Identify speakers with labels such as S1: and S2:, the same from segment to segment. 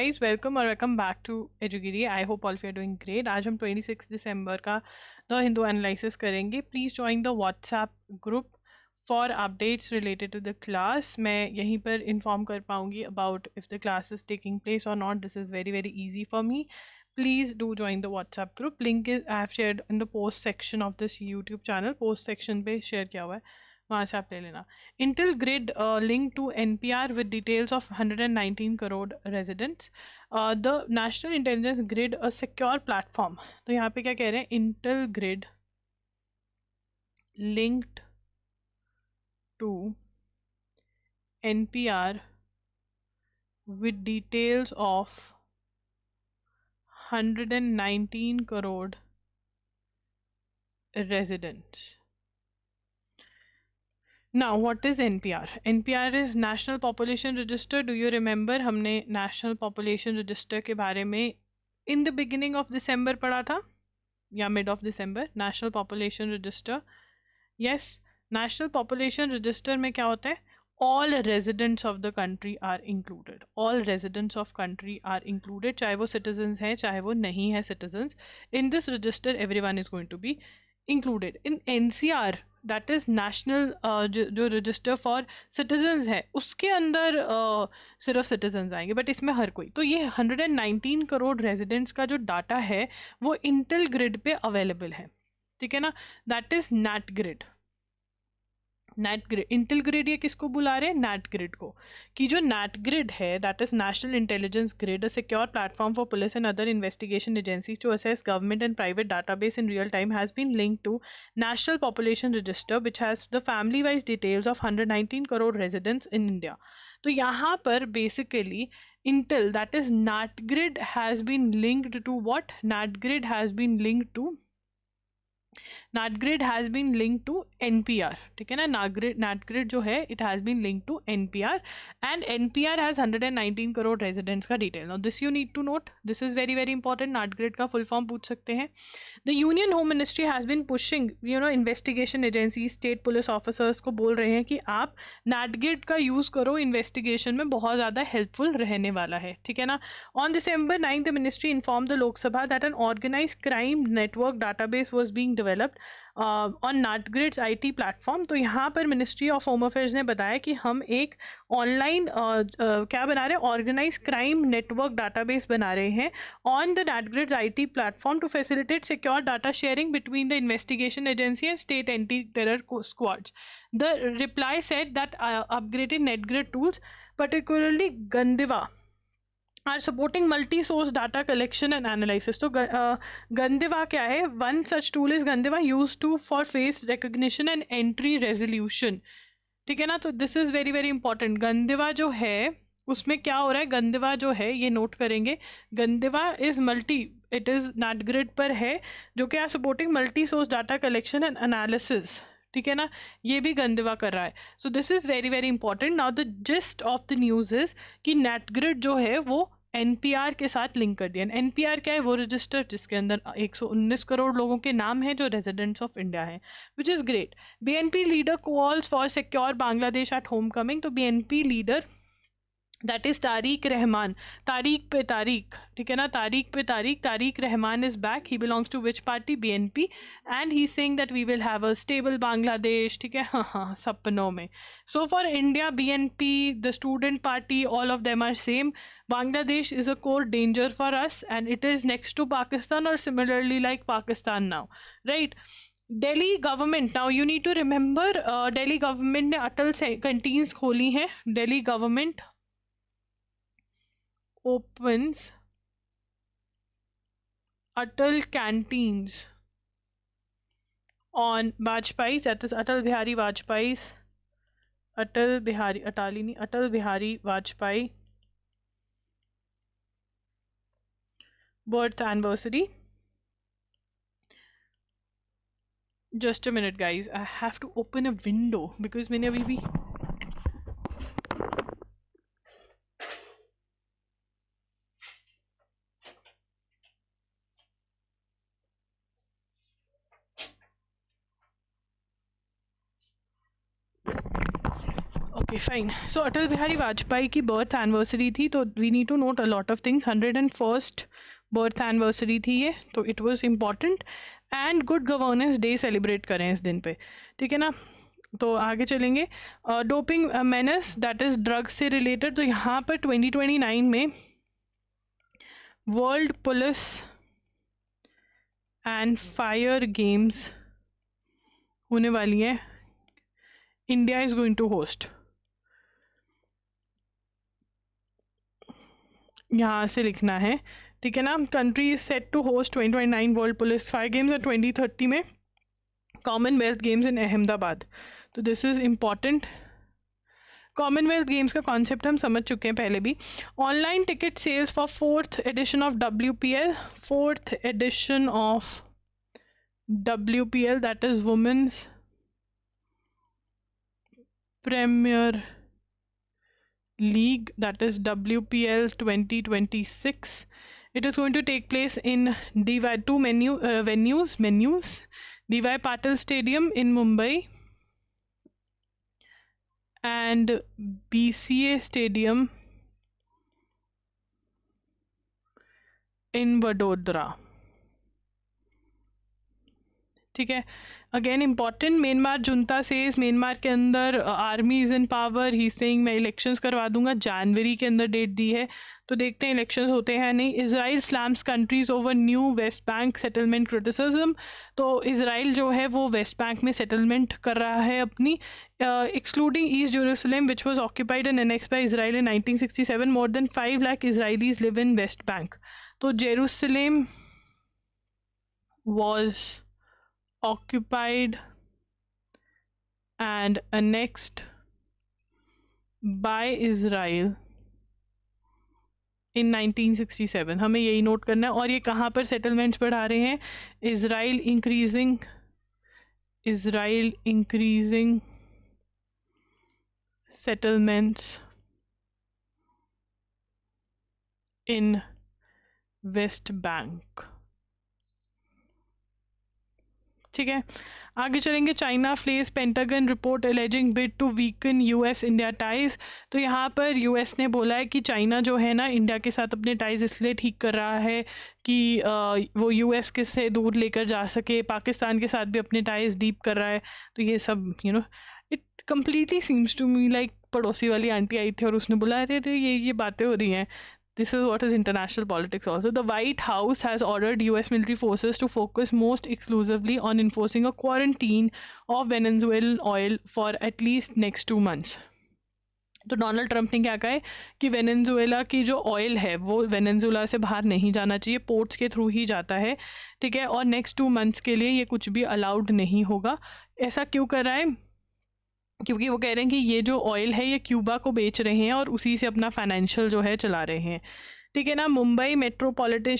S1: Guys welcome और welcome back to एजुगिरी। I hope all of you are doing great. आज हम 26 दिसंबर का द हिंदू एनालिसिस करेंगे। Please join the WhatsApp group for updates related to the class. मैं यहीं पर इन्फॉर्म कर पाऊंगी about if the class is taking place और not. This is very very easy for me. Please do join the WhatsApp group. Link is I have shared in the post section of this YouTube channel. Post section पे share किया हुआ है, वहाँ से आप ले लेना। Intel Grid linked to NPR with details of 119 crore residents. The National Intelligence Grid a secure platform. तो यहाँ पे क्या कह रहे हैं? Intel Grid linked to NPR with details of 119 crore residents. Now, what is NPR? NPR is National Population Register. Do you remember? हमने National Population Register के बारे में in the beginning of December पढ़ा था या mid of December. National Population Register. Yes, National Population Register में क्या होता है? All residents of the country are included. All residents of country are included. चाहे वो citizens हैं, चाहे वो नहीं है citizens. In this register, everyone is going to be included. In NCR, that is national जो रजिस्टर फॉर सिटीजन्स है उसके अंदर सिर्फ सिटीजन्स आएंगे, बट इसमें हर कोई। तो ये 119 करोड़ रेजिडेंट्स का जो डाटा है वो इंटेल ग्रिड पे अवेलेबल है, ठीक है ना। That is net grid. Net grid, Intel grid ये किसको बुला रहे हैं? नेट ग्रिड को। कि जो नेट ग्रिड है that is national intelligence grid, a secure platform for police and other investigation agencies to assess government and private database in real time, has been linked to national population register which has the family wise details of 119 crore residents in India. तो यहाँ पर basically intel that is net grid has been linked to what? Net grid has been linked to NatGrid has been linked to NPR, ठीक है ना। NatGrid जो है it has been linked to NPR and NPR has 119 crore residents का detail. Now this you need to note. This is very very important. NatGrid का full form पूछ सकते हैं। The Union Home Ministry has been pushing, investigation agencies, state police officers को बोल रहे हैं कि आप NatGrid का यूज करो, इन्वेस्टिगेशन में बहुत ज्यादा हेल्पफुल रहने वाला है, ठीक है ना। On December 9th, the ministry informed the Lok Sabha that an organized crime network database was being developed on NatGrid's IT platform. तो यहाँ पर मिनिस्ट्री ऑफ होम अफेयर्स ने बताया कि हम एक ऑनलाइन क्या बना रहे हैं? ऑर्गेनाइज क्राइम नेटवर्क डाटाबेस बना रहे हैं on the NatGrid's IT platform to facilitate secure data sharing between the investigation agency and state anti terror squads. The reply said that upgraded NatGrid tools, particularly Gandiva, are supporting multi-source data collection and analysis. तो गंदिवा क्या है? One such tool is गंदिवा used to for face recognition and entry resolution, ठीक है ना। तो this is very very important. Gandiva जो है उसमें क्या हो रहा है? गंदिवा जो है ये नोट करेंगे, Gandiva is multi, it is NatGrid पर है जो कि are supporting multi source data collection and analysis, ठीक है ना। ये भी गंदिवा कर रहा है। So this is very very important. Now the gist of the news is कि NatGrid जो है वो एनपीआर के साथ लिंक कर दिया। एनपीआर क्या है? वो रजिस्टर जिसके अंदर 119 करोड़ लोगों के नाम हैं जो रेजिडेंट्स ऑफ इंडिया हैं, which is great. BNP leader calls for secure Bangladesh at homecoming. तो BNP leader that is Tarique Rahman, तारीख पे तारीख, ठीक है ना, तारीख पे तारीख, Tarique Rahman is back. He belongs to which party? BNP. And he saying that we will have a stable Bangladesh, ठीक है। हाँ हाँ, सपनों में। So for India, BNP, the student party, all of them are same. Bangladesh is a core danger for us and it is next to Pakistan or similarly like Pakistan now, right? Delhi government, now you need to remember, Delhi government ने अटल canteens खोली हैं। Delhi government opens Atal canteens on Vajpayee, that is Atal Bihari Vajpayee's, Atal Bihari Vajpayee birth anniversary. Just a minute guys, I have to open a window because मैंने अभी भी okay fine. So Atal Bihari Vajpayee की birth anniversary थी, तो we need to note a lot of things. 101st birth anniversary थी ये, तो it was important. And good governance day celebrate करें इस दिन पे, ठीक है ना. तो आगे चलेंगे. Doping menace, that is drugs से रिलेटेड. तो यहाँ पर 2029 में world police and fire games होने वाली है. India is going to host. यहाँ से लिखना है, ठीक है ना. Country is set to host 2029 world police fire games और 2030 में कॉमनवेल्थ गेम्स इन अहमदाबाद. तो this is important. Commonwealth games का कॉन्सेप्ट हम समझ चुके हैं पहले भी. Online ticket sales for 4th edition of WPL. 4th edition of WPL, that is Women's Premier League, that is WPL 2026. It is going to take place in two venues. DY Patil Stadium in Mumbai and BCA Stadium in Vadodara. ठीक है. Again important. Myanmar junta says, Myanmar के अंदर army is in power. He saying मैं elections करवा दूंगा. जनवरी के अंदर date दी है, तो देखते हैं इलेक्शंस होते हैं नहीं. Israel slams countries over new West Bank settlement criticism. तो इसराइल जो है वो वेस्ट बैंक में सेटलमेंट कर रहा है अपनी. Excluding East Jerusalem which was occupied and annexed by Israel in 1967. More than 5 lakh Israelis live in West Bank. तो Jerusalem was occupied and annexed by Israel in 1967. हमें यही नोट करना है. और ये कहाँ पर सेटलमेंट्स बढ़ा रहे हैं? Israel increasing settlements in West Bank. ठीक है. आगे चलेंगे. China flays Pentagon report alleging bid to weaken US India ties. तो यहाँ पर US ने बोला है कि चाइना जो है ना इंडिया के साथ अपने टाइज इसलिए ठीक कर रहा है कि वो US के से दूर लेकर जा सके. पाकिस्तान के साथ भी अपने टाइज डीप कर रहा है. तो ये सब it completely seems to me like पड़ोसी वाली आंटी आई थी और उसने बोला अरे अरे ये बातें हो रही हैं. This is what is international politics also. The White House has ordered US military forces to focus most exclusively on enforcing a quarantine of Venezuelan oil for at least next 2 months. तो Donald Trump ने क्या कहा है कि Venezuela की जो oil है वो वेनेजुएला से बाहर नहीं जाना चाहिए, पोर्ट्स के थ्रू ही जाता है. ठीक है. और नेक्स्ट 2 मंथ्स के लिए ये कुछ भी अलाउड नहीं होगा. ऐसा क्यों कर रहा है? क्योंकि वो कह रहे हैं कि ये जो ऑयल है ये क्यूबा को बेच रहे हैं और उसी से अपना फाइनेंशियल जो है चला रहे हैं. ठीक है ना. Mumbai metropolitan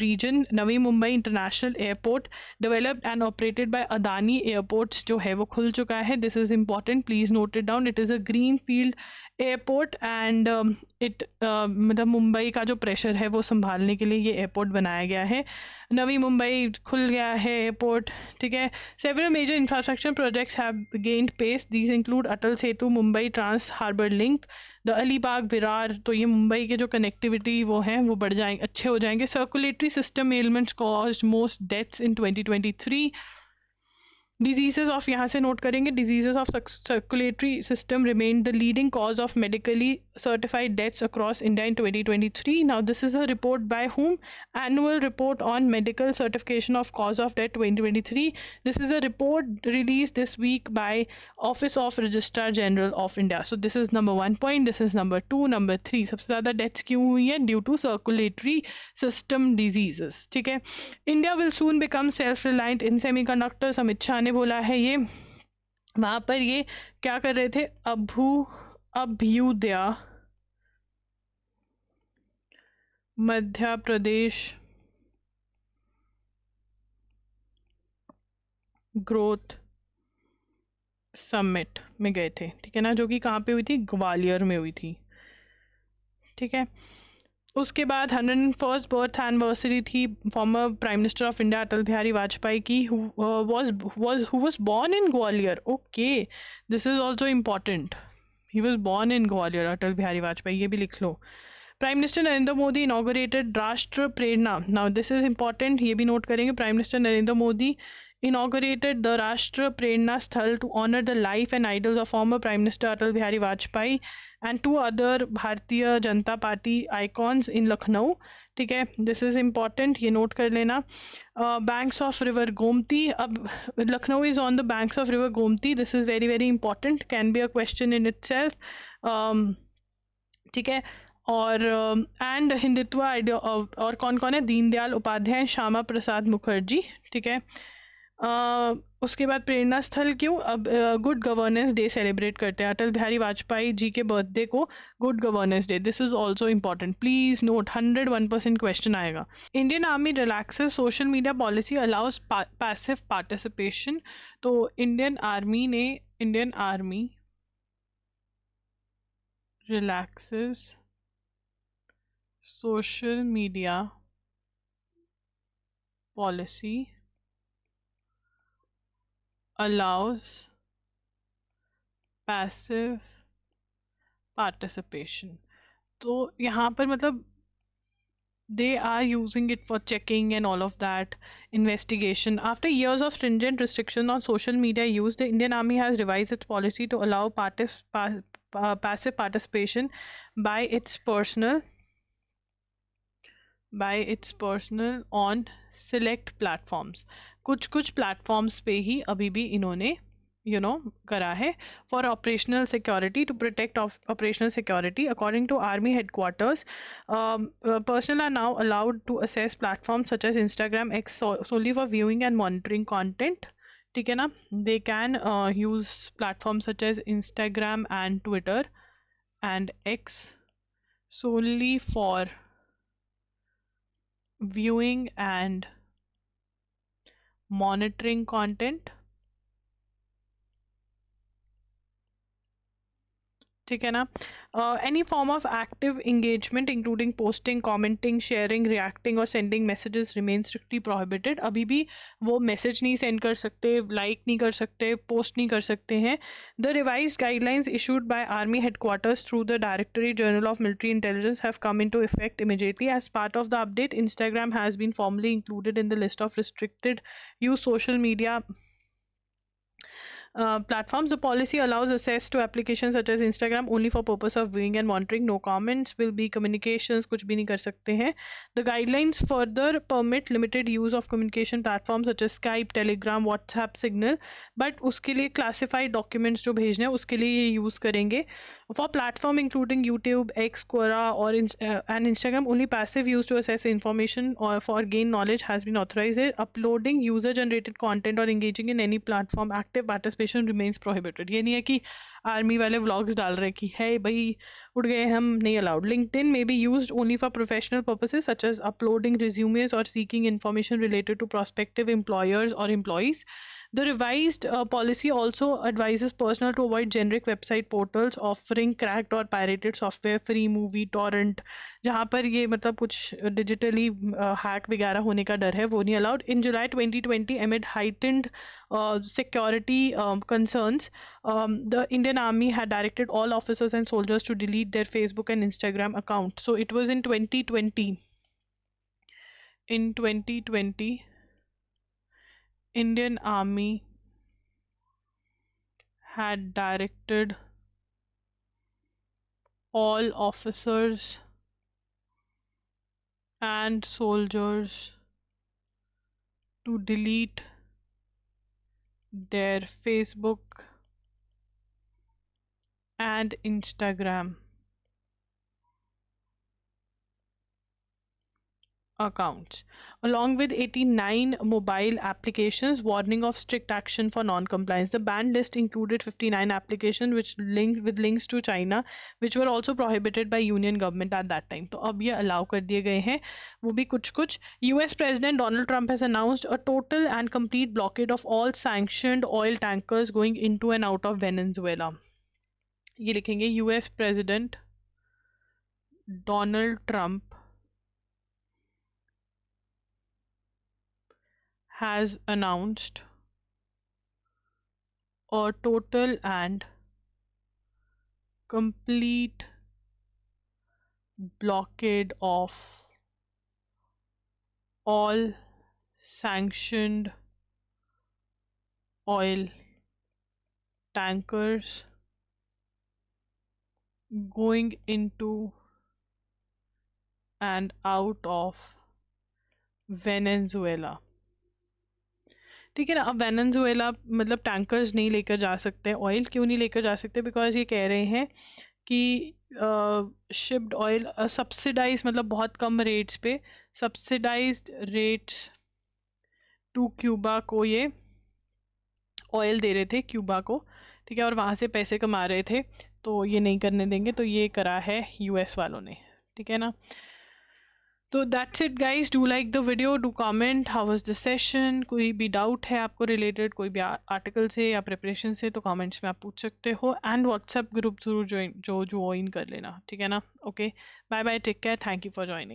S1: region, Navi Mumbai international airport developed and operated by Adani airports जो है वो खुल चुका है. This is important, please note it down. It is a green field airport and it मतलब मुंबई का जो प्रेशर है वो संभालने के लिए ये एयरपोर्ट बनाया गया है. नवी मुंबई खुल गया है एयरपोर्ट. ठीक है. Several major infrastructure projects have gained pace. These include Atal Setu, Mumbai trans harbour link, the Alibag Virar. तो ये मुंबई के जो कनेक्टिविटी वो हैं वो बढ़ जाएंगे, अच्छे हो जाएंगे. Circulatory system elements caused most deaths in 2023. Diseases of, यहाँ से नोट करेंगे, diseases of circulatory system remain the leading cause of medically certified deaths across India in 2023. Now this is a report by whom? Annual report on medical certification of cause of death 2023. This is a report release this week by office of registrar general of India. So this is number 1 point. This is number 2. Number 3, सबसे ज़्यादा deaths क्यों हुई हैं? Due to circulatory system diseases. ठीक है. India will soon become self reliant in semiconductors. Amit Shah ने बोला है ये. वहां पर ये क्या कर रहे थे? अभ्युदय मध्य प्रदेश ग्रोथ समिट में गए थे. ठीक है ना. जो कि कहाँ पे हुई थी? ग्वालियर में हुई थी. ठीक है. उसके बाद 101st बर्थ एनिवर्सरी थी former prime minister of India Atal Bihari Vajpayee की, who was born in Gwalior. Okay, this is also important. He was born in Gwalior, Atal Bihari Vajpayee, ये भी लिख लो. Prime minister Narendra Modi inaugurated Rashtra Prerna. Now this is important, ये भी नोट करेंगे. Prime minister Narendra Modi inaugurated the Rashtra Prerna Sthal to honor the life and ideals of former Prime Minister Atal Bihari Vajpayee and two other Bharatiya Janata Party icons in Lucknow. ठीक है, this is important, ये note कर लेना. Banks of river Gomti. अब Lucknow is on the banks of river Gomti. This is very very important, can be a question in itself. ठीक है. और and Hindutva और कौन कौन है? दीनदयाल उपाध्याय, श्यामा प्रसाद मुखर्जी. ठीक है. उसके बाद प्रेरणा स्थल क्यों? अब गुड गवर्नेंस डे सेलिब्रेट करते हैं अटल बिहारी वाजपेयी जी के बर्थडे को, good governance day. This is also important, please note. 101% question आएगा. Indian army relaxes social media policy, allows passive participation. तो Indian army relaxes social media policy allows passive participation. तो यहाँ पर मतलब they are using it for checking and all of that, investigation. After years of stringent restriction on social media use, the Indian Army has revised its policy to allow passive participation by its personnel on select platforms. कुछ platforms पे ही अभी भी इन्होंने करा है for operational security, to protect operational security. According to army headquarters, personnel are now allowed to access platforms such as Instagram, X solely for viewing and monitoring content. ठीक है ना? They can use platforms such as Instagram and Twitter and X solely for viewing and monitoring content. ठीक है ना? Any form of active engagement including posting, commenting, sharing, reacting और sending messages remain strictly prohibited. अभी भी वो message नहीं send कर सकते, लाइक नहीं कर सकते, पोस्ट नहीं कर सकते हैं. The revised guidelines issued by Army headquarters through the Directorate General of Military Intelligence have come into effect immediately. As part of the update, Instagram has been formally included in the list of restricted use social media platforms. The policy allows access to applications such as Instagram only for purpose of viewing and monitoring. No comments will be communications, कुछ भी नहीं कर सकते हैं. The guidelines further permit limited use of communication platforms such as Skype, Telegram, WhatsApp, Signal, but उसके लिए classified documents जो भेजने हैं उसके लिए ये use करेंगे. For platform including YouTube, X, Quora, or and Instagram, only passive use to access information or for gain knowledge has been authorized. Uploading user-generated content or engaging in any platform, active participation remains prohibited. ये नहीं है कि army वाले vlogs डाल रहे कि है भाई उड़ गए हम, नहीं allowed. LinkedIn may be used only for professional purposes such as uploading resumes or seeking information related to prospective employers or employees. The revised policy also advises personnel to avoid generic website portals offering cracked or pirated software, free movie, torrent, जहाँ पर ये मतलब कुछ digitally hack वगैरह होने का डर है, वो नहीं allowed. In July 2020, amid heightened security concerns, the Indian Army had directed all officers and soldiers to delete their Facebook and Instagram account. So it was in 2020. In 2020, Indian Army had directed all officers and soldiers to delete their Facebook and Instagram accounts, along with 89 mobile applications warning of strict action for non-compliance. The banned list included 59 applications which linked with links to China, which were also prohibited by Union government at that time. तो अब ये allow कर दिए गए हैं, वो भी कुछ. US President Donald Trump has announced a total and complete blockade of all sanctioned oil tankers going into and out of Venezuela. ये लिखेंगे US President Donald Trump has announced a total and complete blockade of all sanctioned oil tankers going into and out of Venezuela. ठीक है ना। अब Venezuela मतलब tankers नहीं लेकर जा सकते ऑयल। क्यों नहीं लेकर जा सकते? बिकॉज ये कह रहे हैं कि शिप्ड ऑयल सब्सिडाइज मतलब बहुत कम रेट्स पे सब्सिडाइज्ड रेट्स टू क्यूबा को ये ऑयल दे रहे थे क्यूबा को। ठीक है, और वहाँ से पैसे कमा रहे थे, तो ये नहीं करने देंगे। तो ये करा है यूएस वालों ने। ठीक है ना। तो that's it guys, do like the video, do comment how was the session. कोई भी डाउट है आपको रिलेटेड कोई भी आर्टिकल से या प्रिपरेशन से तो कमेंट्स में आप पूछ सकते हो। एंड व्हाट्सएप ग्रुप जरूर ज्वाइन कर लेना। ठीक है ना। Okay, bye bye, take care, thank you for joining.